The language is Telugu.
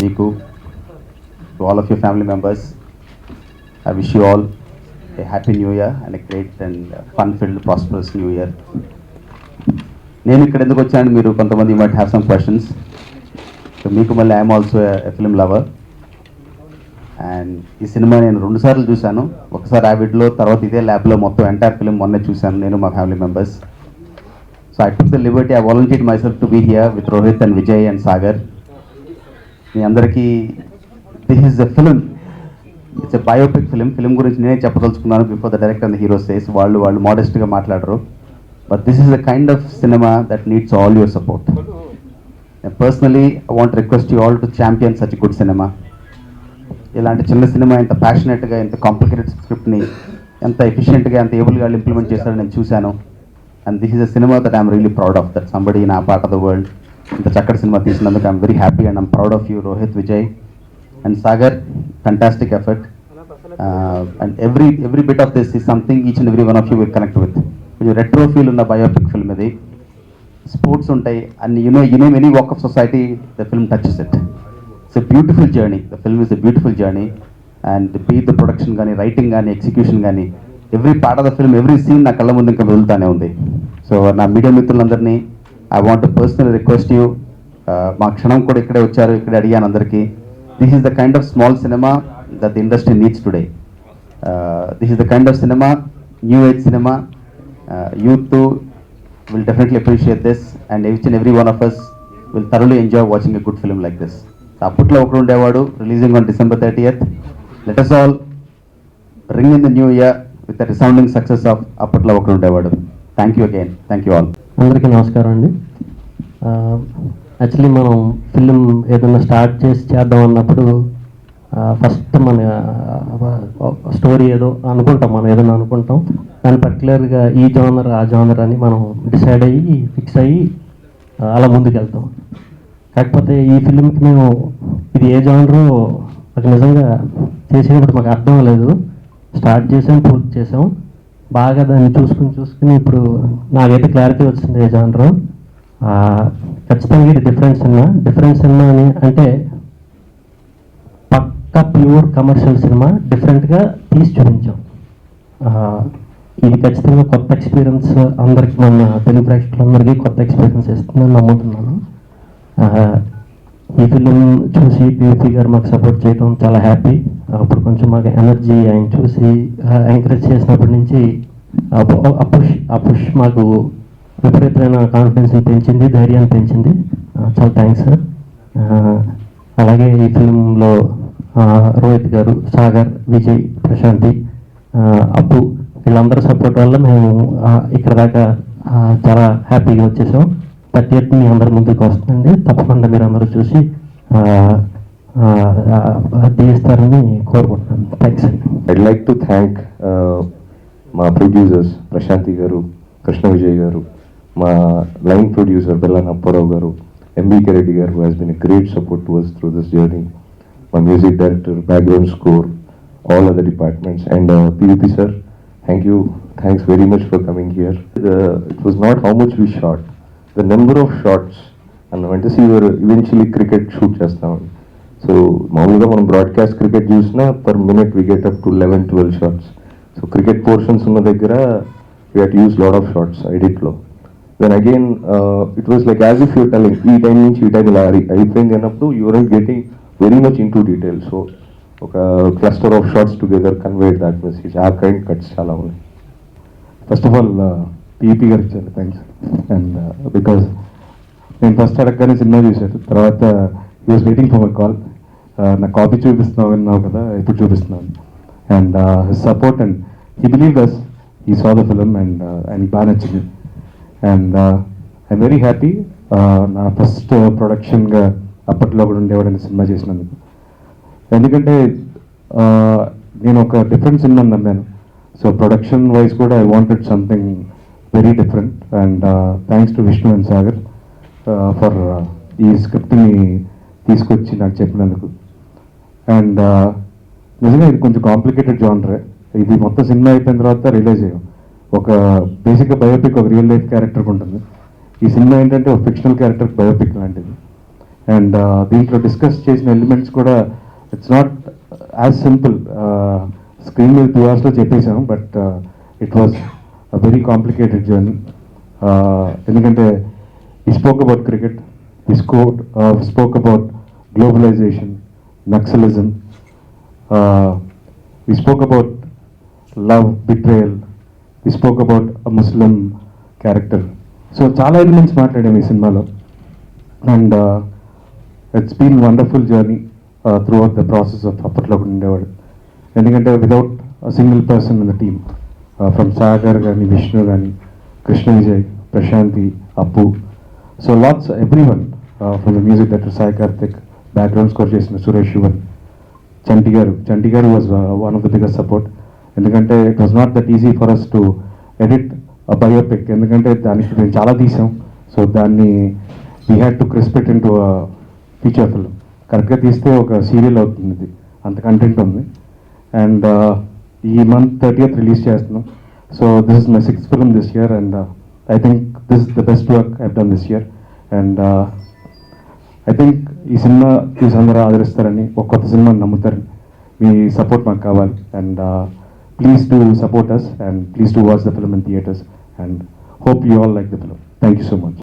Miku, to all of your family members. I wish you all a happy new year and a great and fun-filled, prosperous new year. నేను ఇక్కడ ఎందుకు వచ్చాను, మీరు కొంతమంది might have some questions. So మీకు మళ్ళీ I'm also a film lover. And ఈ సినిమా నేను 2 సార్లు చూశాను. ఒకసారి యావిడ్లో, తర్వాత ఇదే ల్యాబ్లో మొత్తం ఎంటైర్ ఫిల్మ్ మొన్నే చూశాను నేను, మా family members. So I took the liberty, I volunteered myself to be here with Rohit and Vijay and Sagar. మీ అందరికీ this is a film, it's a biopic film గురించి నేనే చెప్పదలుచుకున్నాను before the director and the hero says. వాళ్ళు మోడెస్ట్గా మాట్లాడరు. But this is the kind of cinema that needs all your support. Personally I want request you all to champion such good cinema. ఇలాంటి చిన్న సినిమా ఇంత ప్యాషనెట్గా, ఇంత కాంప్లికేటెడ్ స్క్రిప్ట్ని ఎంత ఎఫిషియెంట్గా, ఎంత ఏబుల్గా ఇంప్లిమెంట్ చేశారో నేను చూశాను. And this is a cinema that I'm really proud of, that somebody in ఆ పార్ట్ ఆఫ్ ద వరల్డ్ ఇంత చక్కటి సినిమా తీసినందుకు I'm very happy and I'm proud of you Rohit, Vijay and Sagar. Fantastic effort. And every bit of this is something each and every one of you will connect with. కొంచెం రెట్రో ఫీల్ ఉన్న బయోపిక్ ఫిల్మ్ ఇది. స్పోర్ట్స్ ఉంటాయి and you name any walk of society, the film touches it. It's a beautiful journey. The film is a beautiful journey. And the production కానీ, రైటింగ్ కానీ, ఎగ్జిక్యూషన్ కానీ, every part of the film, every scene నా కళ్ళ ముందు ఇంకా వెళ్తానే ఉంది. సో నా మీడియా మిత్రులందరినీ I want to personal request you, మా క్షణం కూడా ఇక్కడే వచ్చారు, ఇక్కడే అడిగాను అందరికీ. This is the kind of small cinema that the industry needs today. This is the kind of cinema, new age cinema. Youth will definitely appreciate this, and each and every one of us will thoroughly enjoy watching a good film like this. అప్పట్లో ఒకడు ఉండేవాడు, releasing on December 30th. Let us all ring in the new year with the resounding success of అప్పట్లో ఒకడు ఉండేవాడు. Thank you again. Thank you all. అందరికీ నమస్కారం అండి. యాక్చువల్లీ మనం ఫిలిం ఏదైనా స్టార్ట్ చేద్దాం అన్నప్పుడు ఫస్ట్ మన స్టోరీ ఏదో అనుకుంటాం, మనం ఏదైనా అనుకుంటాం, దాన్ని పర్టికులర్గా ఈ జోనర్ ఆ జోనర్ అని మనం డిసైడ్ అయ్యి ఫిక్స్ అయ్యి అలా ముందుకు వెళ్తాం. కాకపోతే ఈ ఫిలింకి మేము ఇది ఏ జోనరో నాకు నిజంగా చేసేటప్పుడు మాకు అర్థం లేదు. స్టార్ట్ చేసాం, పూర్తి చేసాం, బాగా దాన్ని చూసుకుని ఇప్పుడు నాకైతే క్లారిటీ వచ్చింది ఏ జోనరో. ఖచ్చితంగా ఇది డిఫరెంట్ సినిమా అని అంటే పక్కా ప్యూర్ కమర్షియల్ సినిమా, డిఫరెంట్గా తీసి చూపించాం. ఇది ఖచ్చితంగా కొత్త ఎక్స్పీరియన్స్, అందరికీ మన తెలుగు ప్రేక్షకులందరికీ కొత్త ఎక్స్పీరియన్స్ ఇస్తుందని నమ్ముతున్నాను. ఈ ఫిలిం చూసి పియూపీ గారు మాకు సపోర్ట్ చేయడం చాలా హ్యాపీ. అప్పుడు కొంచెం మాకు ఎనర్జీ ఆయన చూసి ఎంకరేజ్ చేసినప్పటి నుంచి ఆ పుష్ మాకు విపరీతమైన కాన్ఫిడెన్స్ని పెంచింది, ధైర్యాన్ని పెంచింది. చాలా థ్యాంక్స్ సార్. అలాగే ఈ ఫిలింలో రోహిత్ గారు, సాగర్, విజయ్, ప్రశాంతి, అప్పు వీళ్ళందరూ సపోర్ట్ వల్ల మేము ఇక్కడ దాకా చాలా హ్యాపీగా వచ్చేసాం. 30th మీ అందరి ముందుకు వస్తుందండి. తప్పకుండా మీరు అందరూ చూసి తీస్తారని కోరుకుంటున్నాను. థ్యాంక్స్ అండి. ఐడ్ లైక్ టు థ్యాంక్ మా ప్రొడ్యూసర్స్ ప్రశాంతి గారు, కృష్ణ విజయ్ గారు, మా లైన్ ప్రొడ్యూసర్ బెల్లాన అప్పారావు గారు, ఎంబీకే రెడ్డి గారు, who has been a great support to us through this journey, my music director, background score, all other departments, and PVP sir, thanks very much for coming here. It was not how much we shot, the number of shots, and when to see we were eventually cricket shoot chestam. So మామూలుగా మనం బ్రాడ్కాస్ట్ క్రికెట్ చూసినా per minute we get up to 11-12 shots. So cricket portions ఉన్న దగ్గర we had to use lot of shots edit లో. Then again it was like as if you're telling ఈ టైం నుంచి ఈ టైం ఇలా అయిపోయింది అన్నప్పుడు you weren't getting very much into detail. So ఒక cluster of shots together conveyed that message. ఆ కైండ్ కట్స్ చాలా ఉన్నాయి. ఫస్ట్ ఆఫ్ ఆల్ పీపీ గారికి చాలా థ్యాంక్స్. అండ్ బికాజ్ నేను ఫస్ట్ అడగగానే సినిమా చూశారు, తర్వాత he was waiting for my call. నా కాపీ చూపిస్తున్నావు విన్నావు కదా, ఇప్పుడు చూపిస్తున్నాను. And his support and he believe us, he saw the film and ఆయనకి బాగా నచ్చింది. And I'm very happy. నా ఫస్ట్ ప్రొడక్షన్గా అప్పట్లో కూడా ఉండేవాడని సినిమా చేసినందుకు. ఎందుకంటే నేను ఒక డిఫరెంట్ సినిమా నమ్మాను. సో ప్రొడక్షన్ వైజ్ కూడా I wanted something very different. And thanks to Vishnu and Sagar for ఈ స్క్రిప్ట్ని తీసుకొచ్చి నాకు చెప్పినందుకు. అండ్ నిజంగా ఇది కొంచెం కాంప్లికేటెడ్ జానరే. ఇది మొత్తం సినిమా అయిపోయిన తర్వాత రియలైజ్ అయ్యాం, ఒక బేసిక్గా బయోపిక్ ఒక రియల్ లైఫ్ క్యారెక్టర్కి ఉంటుంది. ఈ సినిమా ఏంటంటే ఒక ఫిక్షనల్ క్యారెక్టర్ బయోపిక్ లాంటిది. అండ్ దీంట్లో డిస్కస్ చేసిన ఎలిమెంట్స్ కూడా it's not as simple. Screen మీద 2 hours చెప్పేసాం, but it was a very complicated journey. ఎందుకంటే we spoke about cricket, we spoke about globalization, naxalism, we spoke about love, betrayal, we spoke about a Muslim character. So చాలా ఎలిమెంట్స్ మాట్లాడాము ఈ సినిమాలో. And it's been wonderful journey throughout the process of అప్పట్లో కూడా ఉండేవాడు. ఎందుకంటే without a single person in the team, from Sagar కానీ, విష్ణు కానీ, Krishna Vijay, Prashanthi, Appu, so lots every one from the music director Sai Karthik, background score చేసిన సురేష్ శివన్, చంటి గారు was one of the biggest support. ఎందుకంటే it was not that easy for us to edit a biopic, ఎందుకంటే దానికి మేము చాలా తీసాం. సో దాన్ని we had to crisp it in to feature film. కరెక్ట్గా తీస్తే ఒక సీరియల్ అవుతుంది, ఇది అంత కంటెంట్ ఉంది. అండ్ ఈ మంత్ 30th రిలీజ్ చేస్తున్నాం. So this is my 6th film this year, and I think this is the best work I done this year. And I think ఈ సినిమా చూసి అందరూ ఆదరిస్తారని, ఒక కొత్త సినిమాని నమ్ముతారని, మీ సపోర్ట్ మాకు కావాలి. And please to support us, and please to watch the film in theatres, and hope you all like the film. Thank you so much.